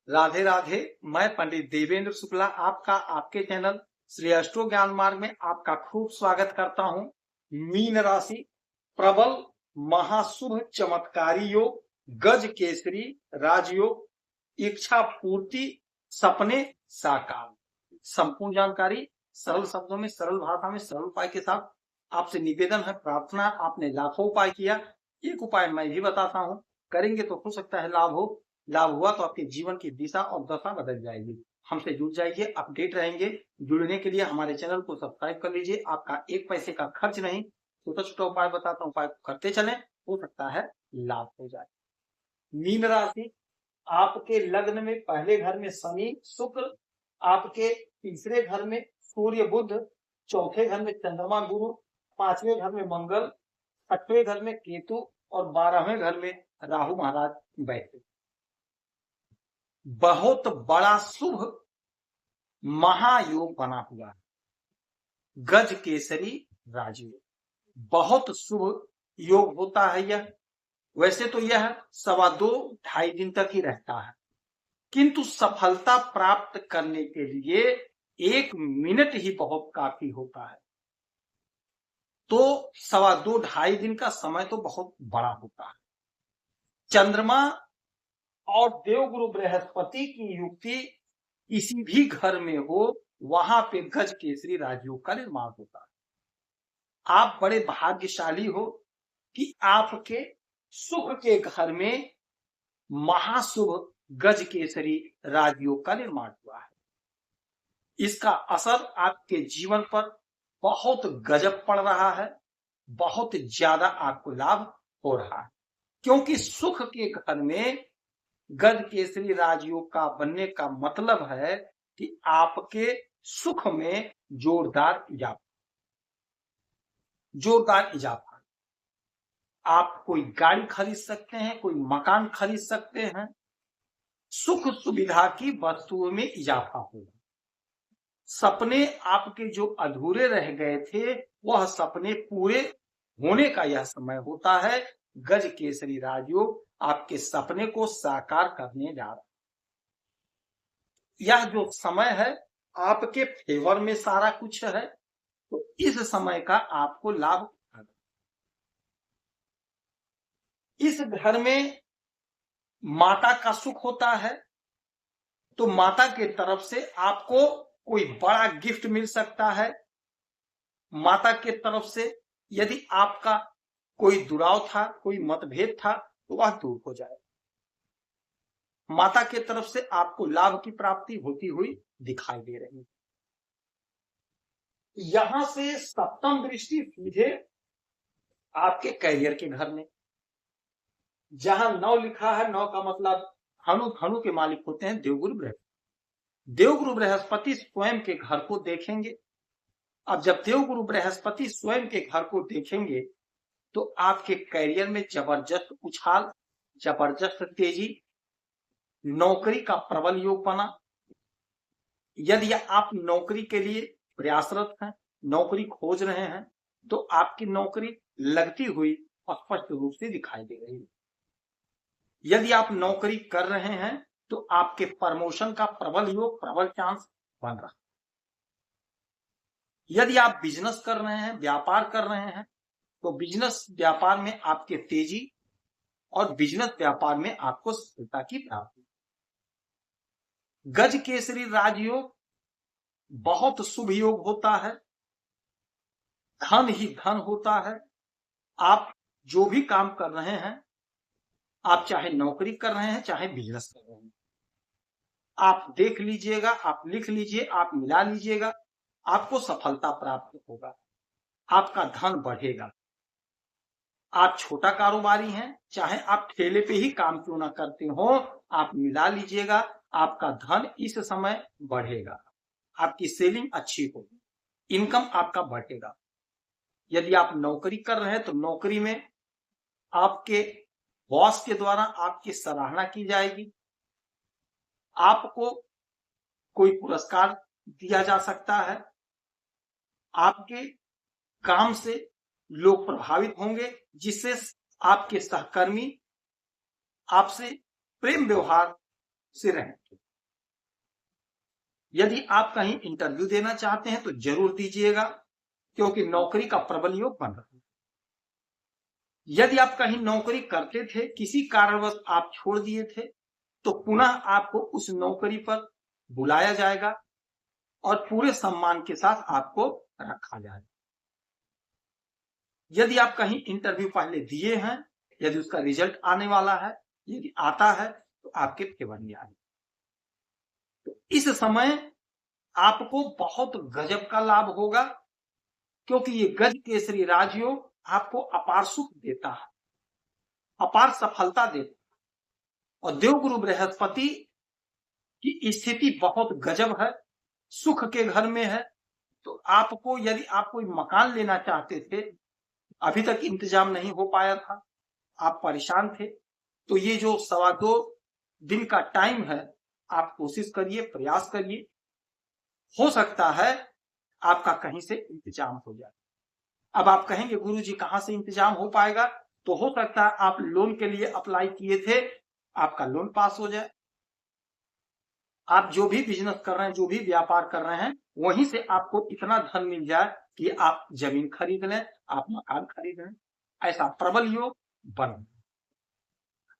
राधे राधे। मैं पंडित देवेंद्र शुक्ला आपका आपके चैनल श्री अष्टो ज्ञान मार्ग में आपका खूब स्वागत करता हूं। मीन राशि, प्रबल महाशुभ चमत्कारी योग, गज केसरी राजयोग, इच्छा पूर्ति, सपने साकार। संपूर्ण जानकारी सरल शब्दों में, सरल भाषा में, सरल उपाय के साथ आपसे निवेदन है, प्रार्थना। आपने लाखों उपाय किया, एक उपाय मैं भी बताता हूं, करेंगे तो हो सकता है लाभ हो। लाभ हुआ तो आपके जीवन की दिशा और दशा बदल जाएगी। हमसे जुड़ जाइए, अपडेट रहेंगे। जुड़ने के लिए हमारे चैनल को सब्सक्राइब कर लीजिए। आपका एक पैसे का खर्च नहीं, छोटा छोटा उपाय बताता हूँ, उपाय करते चलें, हो सकता है लाभ हो जाए। मीन राशि, आपके लग्न में पहले घर में शनि शुक्र, आपके तीसरे घर में सूर्य बुध, चौथे घर में चंद्रमा गुरु, पांचवें घर में मंगल, छठवें घर में केतु और 12वें घर में राहु महाराज बैठे। बहुत बड़ा शुभ महायोग बना हुआ है, गज केसरी राजयोग। बहुत शुभ योग होता है यह। वैसे तो यह 2.25 दिन तक ही रहता है, किंतु सफलता प्राप्त करने के लिए 1 मिनट ही बहुत काफी होता है। तो 2.25 दिन का समय तो बहुत बड़ा होता है। चंद्रमा और देवगुरु बृहस्पति की युक्ति किसी भी घर में हो, वहां पे गज केसरी राजयोग का निर्माण होता है। आप बड़े भाग्यशाली हो कि आपके सुख के घर में महाशुभ गज केसरी राजयोग का निर्माण हुआ है। इसका असर आपके जीवन पर बहुत गजब पड़ रहा है, बहुत ज्यादा आपको लाभ हो रहा है, क्योंकि सुख के घर में गज केसरी राजयोग का बनने का मतलब है कि आपके सुख में जोरदार इजाफा। आप कोई गाड़ी खरीद सकते हैं, कोई मकान खरीद सकते हैं। सुख सुविधा की वस्तुओं में इजाफा होगा। सपने आपके जो अधूरे रह गए थे, वह सपने पूरे होने का यह समय होता है। गज केसरी राजयोग आपके सपने को साकार करने जा रहा है। यह जो समय है आपके फेवर में सारा कुछ है, तो इस समय का आपको लाभ। इस घर में माता का सुख होता है, तो माता के तरफ से आपको कोई बड़ा गिफ्ट मिल सकता है। माता के तरफ से यदि आपका कोई दुराव था, कोई मतभेद था, तो वह दूर हो जाए। माता के तरफ से आपको लाभ की प्राप्ति होती हुई दिखाई दे रही है। यहां से सप्तम दृष्टि सीधे आपके कैरियर के घर में, जहां 9 लिखा है, 9 का मतलब हनु के मालिक होते हैं देवगुरु बृहस्पति। देवगुरु बृहस्पति स्वयं के घर को देखेंगे। अब जब देवगुरु बृहस्पति स्वयं के घर को देखेंगे, तो आपके कैरियर में जबरदस्त उछाल, जबरदस्त तेजी, नौकरी का प्रबल योग बना। यदि आप नौकरी के लिए प्रयासरत हैं, नौकरी खोज रहे हैं, तो आपकी नौकरी लगती हुई स्पष्ट रूप से दिखाई दे रही है। यदि आप नौकरी कर रहे हैं, तो आपके प्रमोशन का प्रबल योग, प्रबल चांस बन रहा है। यदि आप बिजनेस कर रहे हैं, व्यापार कर रहे हैं, तो बिजनेस व्यापार में आपके तेजी और बिजनेस व्यापार में आपको सफलता की प्राप्ति। गज केसरी राजयोग बहुत शुभ योग होता है। धन ही धन होता है। आप जो भी काम कर रहे हैं, आप चाहे नौकरी कर रहे हैं, चाहे बिजनेस कर रहे हैं, आप देख लीजिएगा, आप लिख लीजिए, आप मिला लीजिएगा, आपको सफलता प्राप्त होगा, आपका धन बढ़ेगा। आप छोटा कारोबारी हैं, चाहे आप ठेले पे ही काम क्यों ना करते हो, आप मिला लीजिएगा, आपका धन इस समय बढ़ेगा, आपकी सेलिंग अच्छी होगी, इनकम आपका बढ़ेगा। यदि आप नौकरी कर रहे हैं, तो नौकरी में आपके बॉस के द्वारा आपकी सराहना की जाएगी, आपको कोई पुरस्कार दिया जा सकता है, आपके काम से लोग प्रभावित होंगे, जिससे आपके सहकर्मी आपसे प्रेम व्यवहार से रहेंगे। यदि आप कहीं इंटरव्यू देना चाहते हैं तो जरूर दीजिएगा, क्योंकि नौकरी का प्रबल योग बन रहा है। यदि आप कहीं नौकरी करते थे, किसी कारणवश आप छोड़ दिए थे, तो पुनः आपको उस नौकरी पर बुलाया जाएगा और पूरे सम्मान के साथ आपको रखा जाएगा। यदि आप कहीं इंटरव्यू पहले दिए हैं, यदि उसका रिजल्ट आने वाला है, यदि आता है तो आपके फेवर में आएगा। तो इस समय आपको बहुत गजब का लाभ होगा, क्योंकि ये गज केसरी राजयोग आपको अपार सुख देता है, अपार सफलता देता है। और देवगुरु बृहस्पति की स्थिति बहुत गजब है, सुख के घर में है। तो आपको, यदि आप कोई मकान लेना चाहते थे, अभी तक इंतजाम नहीं हो पाया था, आप परेशान थे, तो ये जो 2.25 दिन का टाइम है, आप कोशिश करिए, प्रयास करिए, हो सकता है आपका कहीं से इंतजाम हो जाए। अब आप कहेंगे गुरुजी कहां से इंतजाम हो पाएगा? तो हो सकता है आप लोन के लिए अप्लाई किए थे, आपका लोन पास हो जाए। आप जो भी बिजनेस कर रहे हैं, जो भी व्यापार कर रहे हैं, वहीं से आपको इतना धन मिल जाए कि आप जमीन खरीद लें, आप मकान खरीद लें। ऐसा प्रबल योग बन,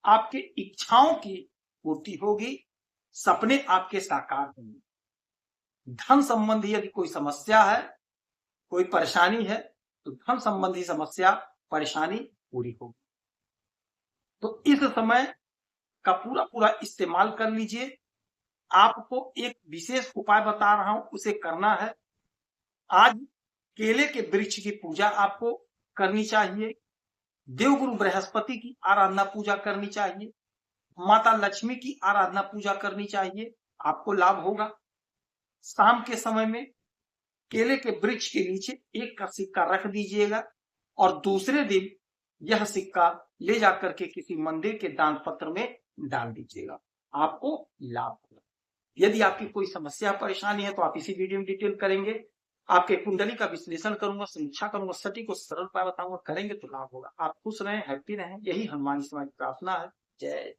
आपकी इच्छाओं की पूर्ति होगी, सपने आपके साकार होंगे। धन संबंधी यदि कोई समस्या है, कोई परेशानी है, तो धन संबंधी समस्या, परेशानी पूरी होगी। तो इस समय का पूरा पूरा इस्तेमाल कर लीजिए। आपको एक विशेष उपाय बता रहा हूं, उसे करना है। आज केले के वृक्ष की पूजा आपको करनी चाहिए, देवगुरु बृहस्पति की आराधना पूजा करनी चाहिए, माता लक्ष्मी की आराधना पूजा करनी चाहिए, आपको लाभ होगा। शाम के समय में केले के वृक्ष के नीचे एक का सिक्का रख दीजिएगा और दूसरे दिन यह सिक्का ले जाकर के किसी मंदिर के दान पत्र में डाल दीजिएगा, आपको लाभ होगा। यदि आपकी कोई समस्या परेशानी है तो आप इसी वीडियो में डिटेल करेंगे, आपके कुंडली का विश्लेषण करूंगा, समीक्षा करूंगा, सटीक और सरल उपाय बताऊंगा, करेंगे तो लाभ होगा। आप खुश रहें, हैप्पी रहें, यही हनुमान जी की प्रार्थना है। जय